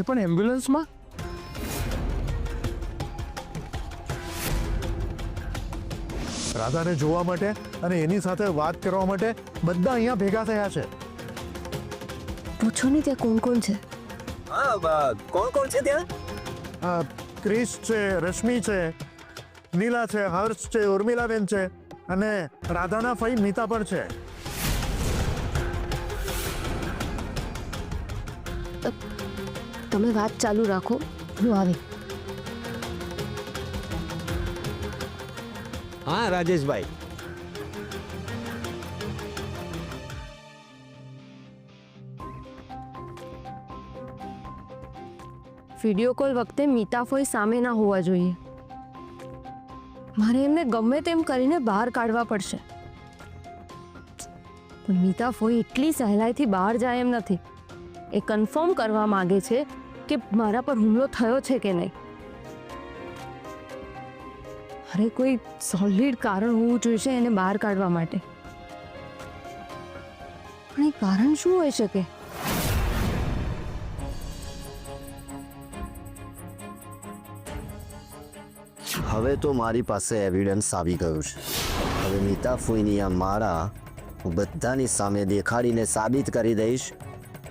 એ પણ એમ્બ્યુલન્સમાં? રાધાને જોવા માટે અને એની સાથે વાત કરવા માટે બધા અહીંયા ભેગા થયા છે. પૂછો ને ત્યાં કોણ કોણ છે? હા, કોણ કોણ છે ત્યાં? ક્રિશ છે, રશ્મિ છે, નીલા છે, હર્ષ છે, ઉર્મિલાબેન છે અને રાધાના ફઈ મીતા પણ છે. તમે વાત ચાલુ રાખો, હું આવી. હા રાજેશભાઈ, વિડીયો કોલ વખતે મીતા ફોઈ સામે ના હોવા જોઈએ. મારે એમને ગમે તેમ કરીને બહાર કાઢવા પડશે. પણ મીતા ફોઈ એટલી સહેલાઈથી બહાર જાય એમ નથી. એ કન્ફર્મ કરવા માંગે છે કે મારા પર હુમલો થયો છે કે નહીં. અરે કોઈ સોલિડ કારણ હોવું જોઈએ એને બહાર કાઢવા માટે. પણ એ કારણ શું હોઈ શકે? હવે તો મારી પાસે એવિડન્સ આવી ગયું છે. હવે મીતા ફોઈની આ મારા હું બધાની સામે દેખાડીને સાબિત કરી દઈશ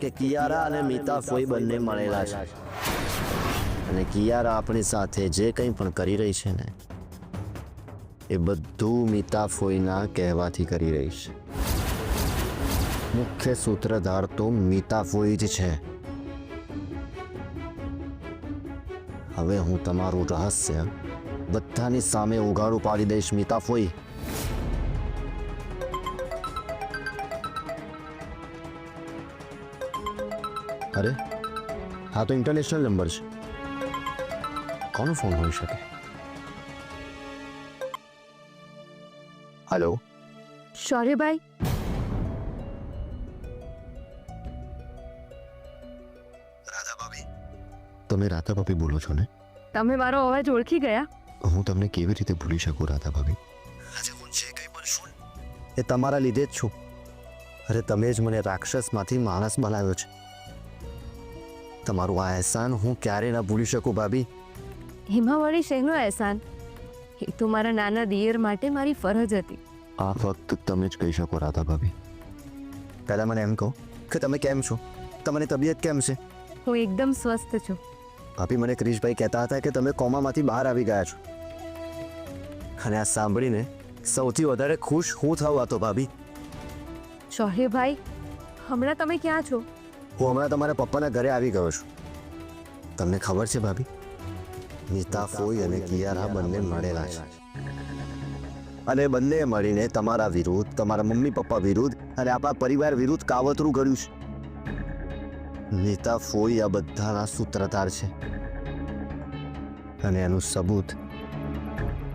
કે કિયારા અને મીતા ફોઈ બંને મળેલા છે. અને કિયારા આપણી સાથે જે કંઈ પણ કરી રહી છે ને એ બધું મીતા ફોઈના કહેવાથી કરી રહી છે. મુખ્ય સૂત્રધાર તો મીતા ફોઈ જ છે. હવે હું તમારું રહસ્ય બધાની સામે ઉઘાડું પાડી દઈશ મીતા ફોઈ. અરે હા તો ઇન્ટરનેશનલ નંબર છે. કોનો ફોન હોઈ શકે? હેલો, શૌર્યભાઈ, રાધા ભાભી. તમે રાધા ભાભી બોલો છો ને? તમે મારો અવાજ ઓળખી ગયા? હું તમને કેવી રીતે ભૂલી શકું રાધા ભાભી? આજે હું જે કંઈ પણ છું એ તમારા લીધે જ છું. અરે તમે જ મને રાક્ષસમાંથી માણસ બનાવ્યો છે. તમારું આ અહેસાન હું ક્યારે ના ભૂલી શકું ભાભી. એમાં વળી શેનો અહેસાન? એ તો મારા નાના દિયર માટે મારી ફરજ હતી. આ ફક્ત તમે જ કહી શકો રાધા ભાભી. પહેલાં મને એમ કહો કે તમે કેમ છો? તમારી તબિયત કેમ છે? હું એકદમ સ્વસ્થ છું. ભાભી, મને ક્રિશભાઈ કહેતા હતા કે તમે કોમામાંથી બહાર આવી ગયા છો. અને આ સાંભળીને સૌથી વધારે ખુશ હું થયો હતો ભાભી. શૌર્યભાઈ, હમણાં તમે ક્યાં છો? હું હમણાં તમારા પપ્પાના ઘરે આવી ગયો છું. તમને ખબર છે ભાભી, મીતા ફોઈ અને કિયારા બંને મળેલા છે. અને બંને મળીને તમારા વિરુદ્ધ, તમારા મમ્મી પપ્પા વિરુદ્ધ અને આપણા પરિવાર વિરુદ્ધ કાવતરું કર્યું છે. મીતા ફોઈ આ બધાના સૂત્રધાર છે. અને એનું સબૂત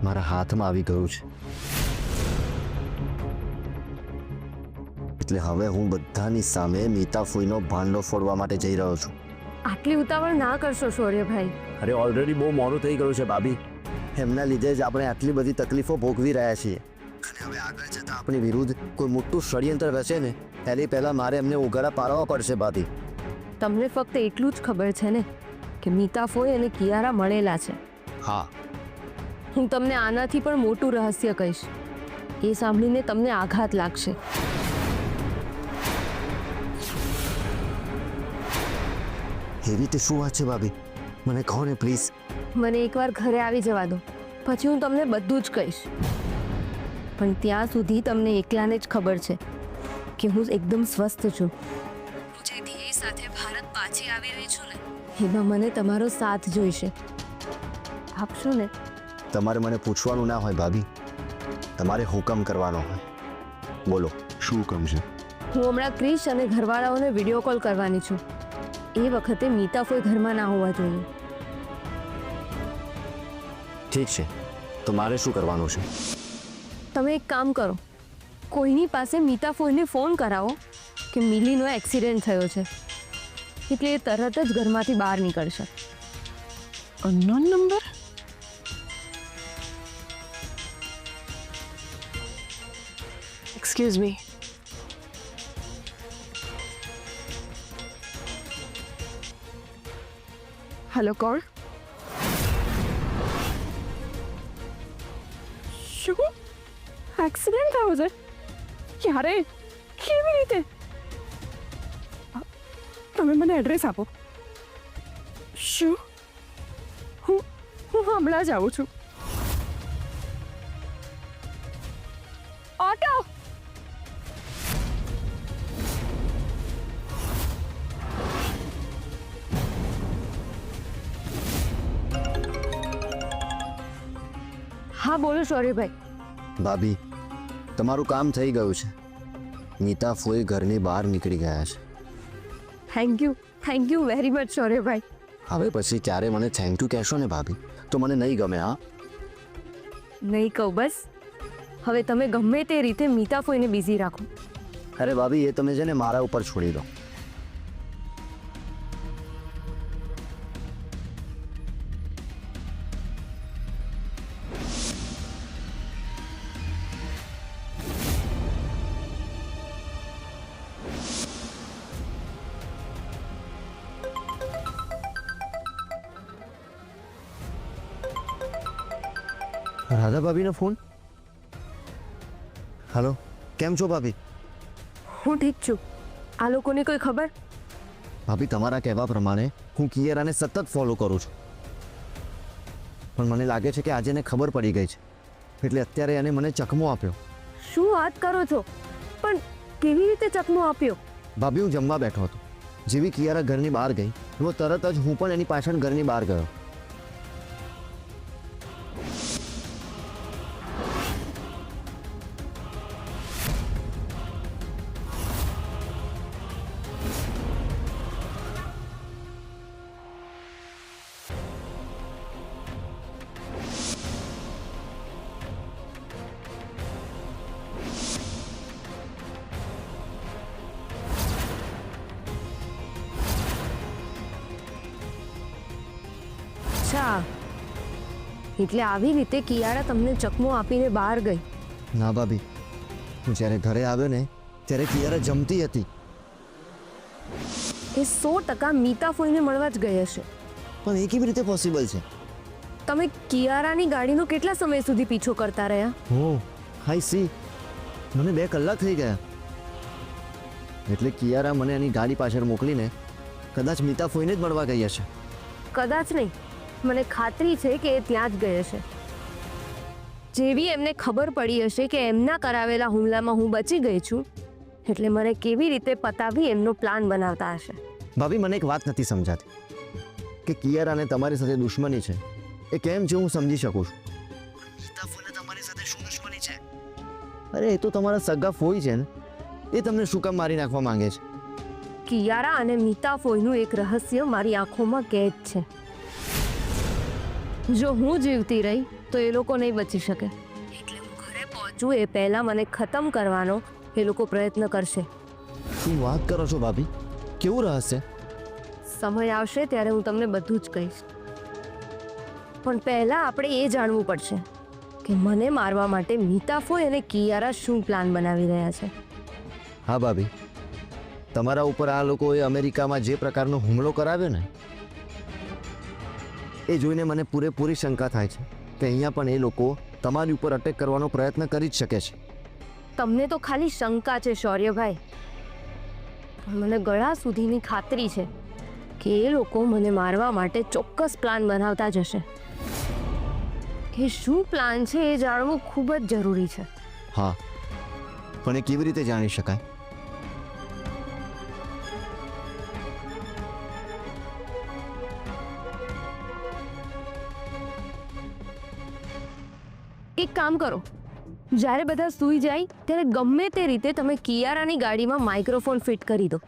મારા હાથમાં આવી ગયું છે. એટલે હવે હું બધાની સામે મીતા ફોઈનો ભાંડો ફોડવા માટે જઈ રહ્યો છું. આટલી ઉતાવળ ના કરશો શૌર્યભાઈ. અરે ઓલરેડી બહુ મોડું થઈ ગયું છે ભાભી. એમના લીધે જ આપણે આટલી બધી તકલીફો ભોગવી રહ્યા છીએ. અને હવે આગળ જતાં આપણી વિરુદ્ધ કોઈ મોટું ષડયંત્ર રચે ને એની પહેલાં મારે એમને ઉઘાડા પાડવા પડશે ભાભી. તમને ફક્ત એટલું જ ખબર છે ને કે મીતા ફોઈ અને કિયારા મળેલા છે. હા, હું તમને આનાથી પણ મોટું રહસ્ય કહીશ. એ સાંભળીને તમને આઘાત લાગશે. એવી રીતે શું વાત છે ભાભી? મને કહો ને પ્લીઝ. મને એકવાર ઘરે આવી જવા દો, પછી હું તમને બધું જ કહીશ. પણ ત્યાં સુધી તમને એકલાને જ ખબર છે કે હું એકદમ સ્વસ્થ છું. જેથી એ સાથે ભારત પાછી આવી રહી છું ને, એમાં મને તમારો સાથ જોઈશે. આપશો ને? તમારે મને પૂછવાનું ના હોય ભાભી, તમારે હુકમ કરવાનો હોય. બોલો, શું હુકમ છે? હું હમણાં ક્રિશ અને ઘરવાળાઓને વિડીયો કોલ કરવાની છું. એ વખતે મીતા ફોઈ ઘરમાં ના હોવા જોઈએ. ઠીક છે, તો મારે શું કરવાનું છે? તમે એક કામ કરો, કોઈની પાસે મીતા ફોઈને ફોન કરાવો કે મિલીનો એક્સિડન્ટ થયો છે. એટલે એ તરત જ ઘરમાંથી બહાર નીકળશે. Unknown number? Excuse me. Hello, કોણ? શું એક્સિડન્ટ થયો છે? ક્યારે? કેવી રીતે? તમે મને એડ્રેસ આપો. શું? હું હમણાં જ આવું છું. ઓટો! હા બોલો શૌર્યભાઈ. ભાભી તમારું કામ થઈ ગયું છે. મીતા ફોઈ ઘરની બહાર નીકળી ગયા છે. થેન્ક યુ વેરી મચ શૌર્યભાઈ. હવે પછી ક્યારે મને થેન્ક યુ કહેશો ને ભાભી તો મને નહીં ગમે. હા નહીં કહું બસ. હવે તમે ગમે તે રીતે મીતા ફોઈને બિઝી રાખો. અરે ભાભી એ તમે છે ને મારા ઉપર છોડી દો. રાધા ભાભીનો ફોન. હેલો, કેમ છો ભાભી? હું ઠીક છું. આ લોકોને કોઈ ખબર? ભાભી તમારા કહેવા પ્રમાણે હું કિયરાને સતત ફોલો કરું છું, પણ મને લાગે છે કે આજે એને ખબર પડી ગઈ છે, એટલે અત્યારે એને મને ચકમો આપ્યો. શું વાત કરો છો? પણ કેવી રીતે ચકમો આપ્યો? ભાભી હું જમવા બેઠો હતો. જેવી કિયારા ઘરની બહાર ગઈ એવો તરત જ હું પણ એની પાછળ ઘરની બહાર ગયો. અચ્છા, એટલે આવી રીતે કિયારા તમને ચકમો આપીને બહાર ગઈ? ના ભાભી, હું જ્યારે ઘરે આવ્યો ને ત્યારે કિયારા જમતી હતી. એ 100% મીતા ફોઈને મળવા જ ગઈ હશે. પણ એ કેવી રીતે પોસિબલ છે? તમે કિયારાની ગાડીનો કેટલા સમય સુધી પીછો કરતા રહ્યા? હો હાઈ સી, મને 2 કલાક થઈ ગયા. એટલે કિયારા મને એની ગાડી પાછળ મોકલીને કદાચ મીતા ફોઈને જ મળવા ગઈ હશે. કદાચ નહીં, મને ખાતરી છે કે એ ત્યાં જ ગઈ હશે. જેવી એમને ખબર પડી હશે કે એમના કરાવેલા હુમલામાં હું બચી ગઈ છું, એટલે મને કેવી રીતે પતાવી એમનો પ્લાન બનાવતા હશે. ભાભી મને એક વાત નથી સમજાતી કે કિયારાને તમારી સાથે દુશ્મની છે એ કેમ છે હું સમજી શકું છું. મીતા ફોઈને તમારી સાથે શું દુશ્મની છે? અરે એ તો તમારા સગા ફોઈ છે ને, એ તમને શું કામ મારી નાખવા માંગે છે? કિયારા અને મીતા ફોઈનું એક રહસ્ય મારી આંખોમાં કેદ છે. જો હું જીવતી રહી તો એ લોકો નહીં બચી શકે. એટલે હું ઘરે પહોંચું એ પહેલા મને ખતમ કરવાનો એ લોકો પ્રયત્ન કરશે. શું વાત કરો છો ભાભી? કેવું રહસ્ય? સમય આવશે ત્યારે હું તમને બધું જ કહીશ. પણ પહેલા આપણે એ જાણવું પડશે કે મને મારવા માટે મીતા ફોઈ અને કિયારા શું પ્લાન બનાવી રહ્યા છે. હા ભાભી, તમારા ઉપર આ લોકોએ અમેરિકામાં જે પ્રકારનો હુમલો કરાવ્યો ને એ જોઈને મને પૂરેપૂરી શંકા થાય છે કે અહીંયા પણ એ લોકો તમારી ઉપર અટેક કરવાનો પ્રયત્ન કરી જ શકે છે. તમને તો ખાલી શંકા છે શૌર્યભાઈ, પણ મને ગળા સુધીની ખાતરી છે કે એ લોકો મને મારવા માટે ચોક્કસ પ્લાન બનાવતા જ હશે. એ શું પ્લાન છે એ જાણવું ખૂબ જ જરૂરી છે. હા, પણ એ કેવી રીતે જાણી શકાય? એક કામ કરો, જ્યારે બધા સૂઈ જાય ત્યારે ગમે તે રીતે તમે કિયારાની ગાડીમાં માઇક્રોફોન ફિટ કરી દો,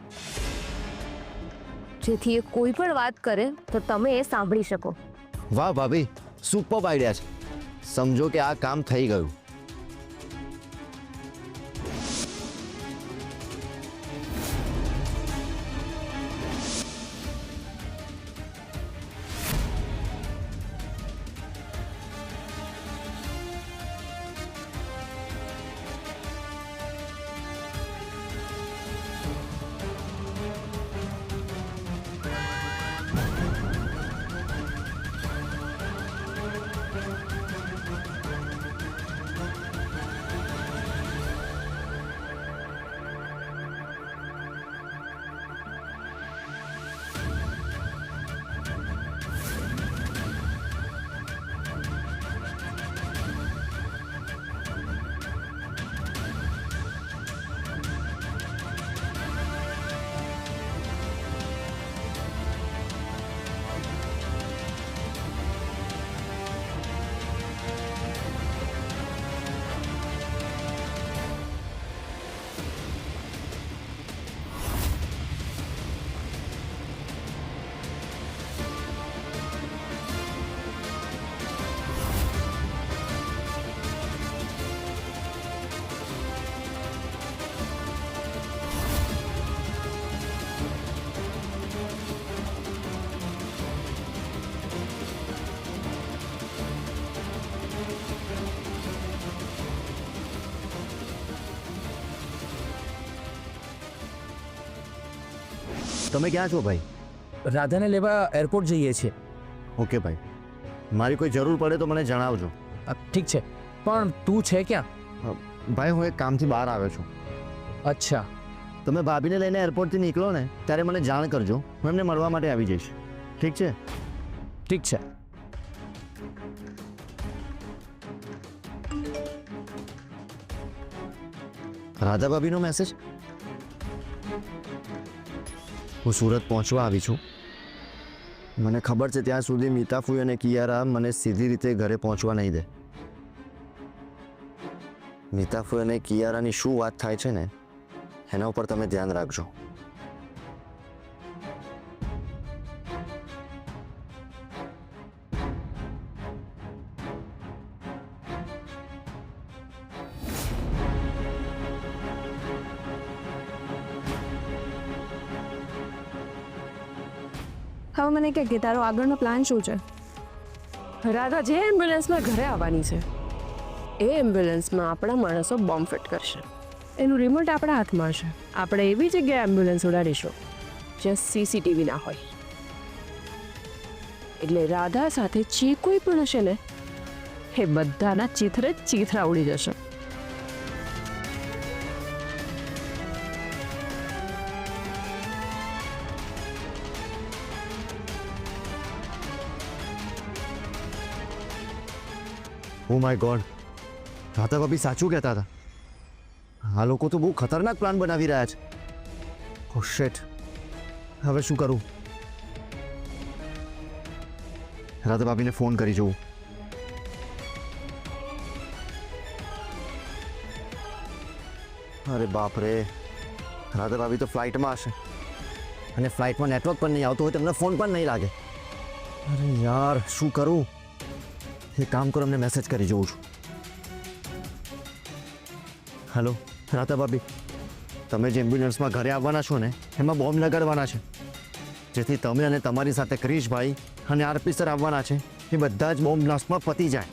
જેથી એ કોઈ પણ વાત કરે તો તમે એ સાંભળી શકો. વાહ ભાભી, સુપર આઈડિયા છે. સમજો કે આ કામ થઈ ગયું. તમે ક્યાં છો ભાઈ? રાધાને લેવા એરપોર્ટ જઈએ છીએ. ઓકે ભાઈ, મારી કોઈ જરૂર પડે તો મને જણાવજો. ઠીક છે, પણ તું છે ક્યાં? ભાઈ હું એક કામથી બહાર આવ્યો છું. અચ્છા, તમે ભાભીને લઈને એરપોર્ટથી નીકળો ને ત્યારે મને જાણ કરજો, હું એમને મળવા માટે આવી જઈશ. ઠીક છે? ઠીક છે. રાધા ભાભીનો મેસેજ. હું સુરત પહોંચવા આવી છું. મને ખબર છે ત્યાં સુધી મીતા ફૂઈ અને કિયારા મને સીધી રીતે ઘરે પહોંચવા નહીં દે. મીતા ફૂઈ અને કિયારાની શું વાત થાય છે ને એના ઉપર તમે ધ્યાન રાખજો. હવે મને કે તારો આગળનો પ્લાન શું છે? રાધા જે એમ્બ્યુલન્સમાં ઘરે આવવાની છે એ એમ્બ્યુલન્સમાં આપણા માણસો બોમ્બ ફિટ કરશે. એનું રિમોટ આપણા હાથમાં છે. આપણે એવી જગ્યાએ એમ્બ્યુલન્સ ઉડાડીશું જ્યાં સીસીટીવી ના હોય. એટલે રાધા સાથે જે કોઈ પણ હશે ને એ બધાના ચીથરે ચીથરા ઉડી જશે. ઓ માય ગોડ, રાધા ભાભી સાચું કહેતા હતા. આ લોકો તો બહુ ખતરનાક પ્લાન બનાવી રહ્યા છે. ઓ શિટ, હવે શું કરું? રાધા ભાભીને ફોન કરી જોઉં. અરે બાપ રે, રાધા ભાભી તો ફ્લાઇટમાં હશે અને ફ્લાઇટમાં નેટવર્ક પણ નહીં આવતું હોય, તમને ફોન પણ નહીં લાગે. અરે યાર, શું કરું? એક કામ કરો, અમને મેસેજ કરી જોઉં છું. હેલો રાધા ભાભી, તમે જે એમ્બ્યુલન્સમાં ઘરે આવવાના છો ને એમાં બોમ્બ લગાડવાના છે, જેથી તમે અને તમારી સાથે ક્રિશભાઈ અને આરપી સર આવવાના છે એ બધા જ બોમ્બ બ્લાસ્ટમાં પતી જાય.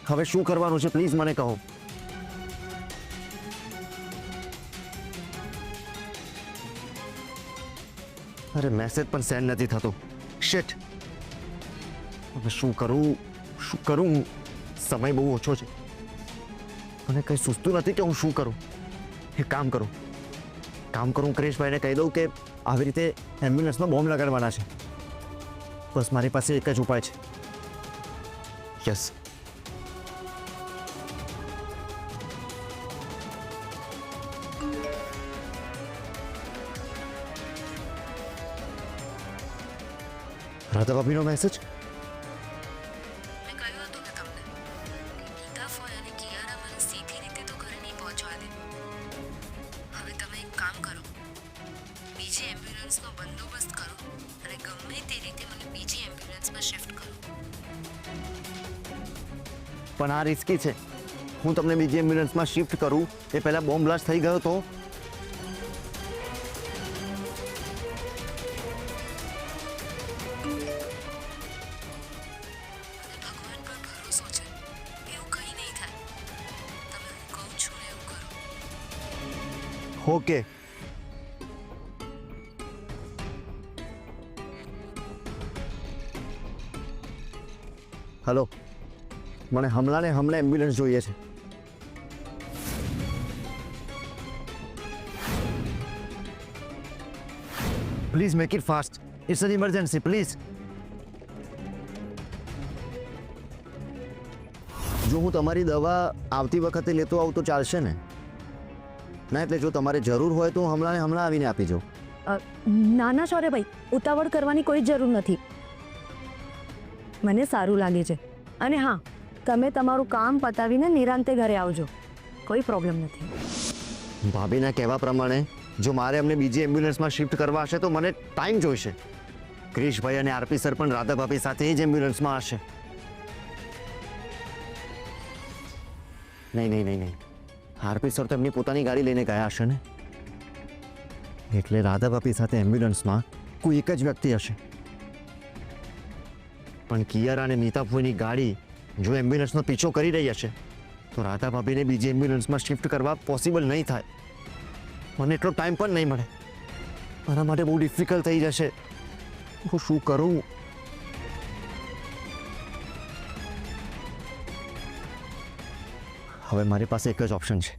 હવે શું કરવાનું છે પ્લીઝ મને કહો. અરે મેસેજ પણ સેન્ડ નથી થતો. શિટ, હવે શું કરું? સમય બહુ ઓછો છે અને કંઈ સૂચતું નથી કે હું શું કરું. એક કામ કરું, ક્રિશભાઈને કહી દઉં કે આવી રીતે એમ્બ્યુલન્સમાં બોમ્બ લગાડવાના છે. બસ મારી પાસે એક જ ઉપાય છે. યસ, રાધા ભાભીનો મેસેજ. મેં કહ્યું હતું ને તમને કે ગીતા ફોય અને કિયારા મને સીધી રીતે તો ઘરે નહીં પહોંચવા દે. હવે તમે એક કામ કરો, બીજી એમ્બ્યુલન્સનો બંદોબસ્ત કરો અને ગમે તે રીતે મને બીજી એમ્બ્યુલન્સમાં શિફ્ટ કરો. પણ આ રિસ્કી છે. હું તમને બીજી એમ્બ્યુલન્સમાં શિફ્ટ કરું એ પહેલાં બોમ્બ બ્લાસ્ટ થઈ ગયો તો? ભગવાન પર ભરોસો છે, એવું કંઈ નહીં થાય. તમે હું કહું છું ને એવું કરો. ઓકે. હલો, મને હમણાં એમ્બ્યુલન્સ જોઈએ છે. Please make it fast. It's an emergency, please. જો હું તમારી દવા આવતી વખતે લેતો આવું તો ચાલશે ને? ના, એટલે જો તમારે જરૂર હોય તો હમણાં આવીને આપી જાઉં. ના ના શૌર્યભાઈ, ઉતાવળ કરવાની કોઈ જરૂર નથી. મને સારું લાગે છે. અને હા, તમે તમારું કામ પતાવીને નિરાંતે ઘરે આવજો, કોઈ પ્રોબ્લેમ નથી. ભાભીના કહેવા પ્રમાણે જો મારે અમને બીજી એમ્બ્યુલન્સમાં શિફ્ટ કરવા હશે તો મને ટાઈમ જોઈશે. ક્રિશભાઈ અને આરપી સર પણ રાધા ભાભી સાથે જ એમ્બ્યુલન્સમાં હશે. નહીં, આરપી સર તો એમની પોતાની ગાડી લઈને ગયા હશે ને, એટલે રાધા ભાભી સાથે એમ્બ્યુલન્સમાં કોઈ એક જ વ્યક્તિ હશે. પણ કિયારા અને નીતા ફોઈની ગાડી જો એમ્બ્યુલન્સનો પીછો કરી રહી હશે તો રાધા ભાભીને બીજી એમ્બ્યુલન્સમાં શિફ્ટ કરવા પોસિબલ નહીં થાય. મને એટલો ટાઈમ પણ નહીં મળે. મારા માટે બહુ ડિફિકલ્ટ થઈ જશે. હું શું કરું? હવે મારી પાસે એક જ ઓપ્શન છે.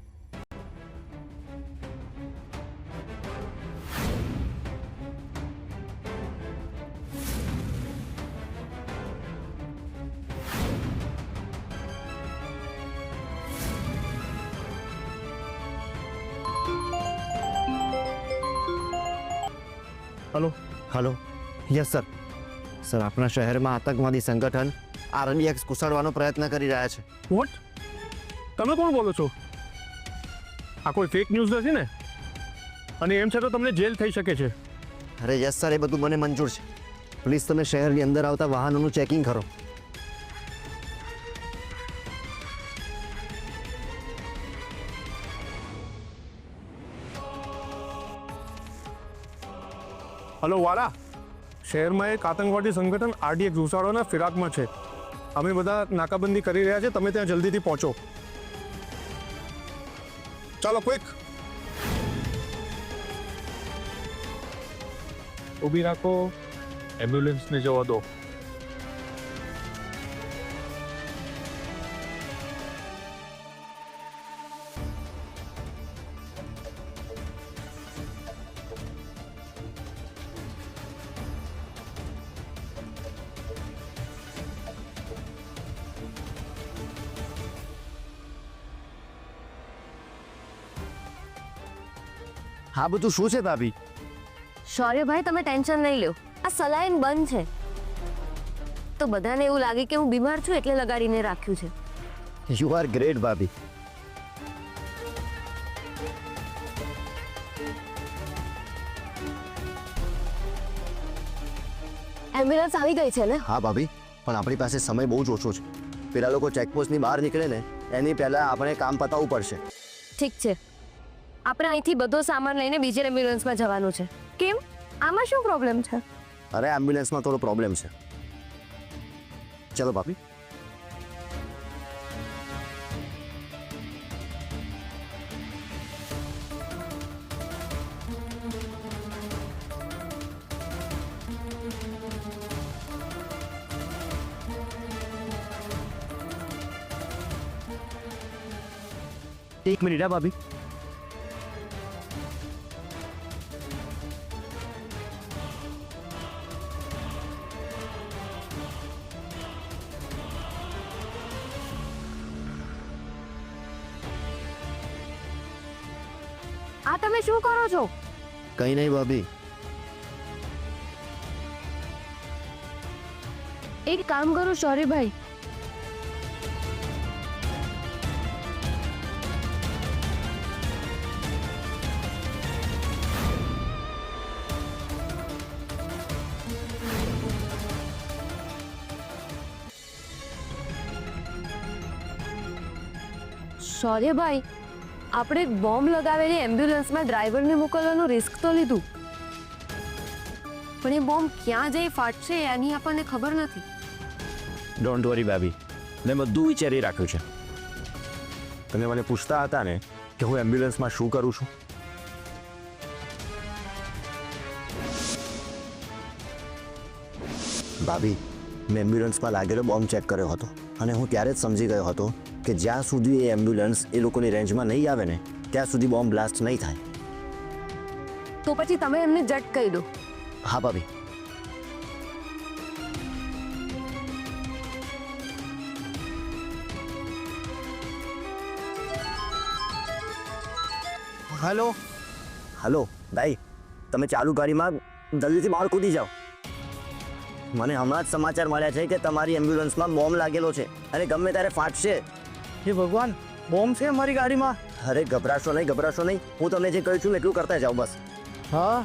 Hello. Hello, yes sir. Sir, આપણા શહેરમાં આતંકવાદી સંગઠન RDX ઘુસાડવાનો પ્રયત્ન કરી રહ્યા છે. વોટ? તમે કોણ બોલો છો? આ કોઈ ફેક ન્યૂઝ નથી ને? અને એમ છે તો તમને જેલ થઈ શકે છે. અરે યસ સર, એ બધું મને મંજૂર છે. પ્લીઝ તમે શહેરની અંદર આવતા વાહનોનું ચેકિંગ કરો. હલો વાલા, શહેરમાં એક આતંકવાદી સંગઠન RDX ઘુસાડવાના ફિરાકમાં છે. અમે બધા નાકાબંધી કરી રહ્યા છે. તમે ત્યાં જલ્દીથી પહોંચો. ચાલો ક્વિક. ઊભી રાખો, એમ્બ્યુલન્સને જવા દો. હા, બધું શું છે ભાભી? શૌર્યભાઈ, તમે ટેન્શન નહીં લો. આ સલાઈન બંધ છે તો બધાને એવું લાગે કે હું બીમાર છું એટલે લગાડીને રાખ્યું છે. યુ આર ગ્રેટ ભાભી. એમ્બ્યુલન્સ આવી ગઈ છે ને? હા ભાભી, પણ આપણી પાસે સમય બહુ જ ઓછો છે. પેલા લોકો ચેકપોસ્ટની બહાર નીકળે ને એની પહેલા આપણે કામ પતાવવું પડશે. ઠીક છે, આપણે અહીંથી બધો સામાન લઈને બીજી એમ્બ્યુલન્સમાં જવાનું છે. કેમ? આમાં શું પ્રોબ્લેમ છે? અરે એમ્બ્યુલન્સમાં થોડો પ્રોબ્લેમ છે. ચલો ભાભી. એક મિનિટ હા ભાભી. આ તમે શું કરો છો? કઈ નહીં ભાભી. એક કામ કરો શૌર્યભાઈ, શૌર્યભાઈ, આપણે બોમ્બ લગાવેલી એમ્બ્યુલન્સમાં ડ્રાઈવરને મોકલવાનું રિસ્ક તો લીધું, પણ એ બોમ્બ ક્યાં જઈ ફાટશે એની આપણને ખબર નથી. ડોન્ટ વરી ભાભી, મેં બધું વિચારી રાખ્યું છે. તમે મને પૂછતા હતા ને કે હું એમ્બ્યુલન્સમાં શું કરું છું. ભાભી, મેં એમ્બ્યુલન્સમાં લાગેલો બોમ્બ ચેક કર્યો હતો અને હું ત્યારે જ સમજી ગયો હતો કે જ્યાં સુધી એ એમ્બ્યુલન્સ એ લોકોની રેન્જમાં નહીં આવે ને ત્યાં સુધી બોમ્બ બ્લાસ્ટ નહીં થાય. તો પછી તમે એમને જટ કહી દો. હા ભાભી. હેલો. હલો ભાઈ, તમે ચાલુ ગાડીમાં જલ્દીથી બહાર કૂદી જાઓ. મને હમણાં જ સમાચાર મળ્યા છે કે તમારી એમ્બ્યુલન્સમાં બોમ્બ લાગેલો છે અને ગમે ત્યારે ફાટશે. હે ભગવાન, બોમ્બ છે અમારી ગાડીમાં. અરે ગભરાશો નહીં, ગભરાશો નહીં. હું તમને જે કહું છું એટલું કરતા જાઓ બસ. હા,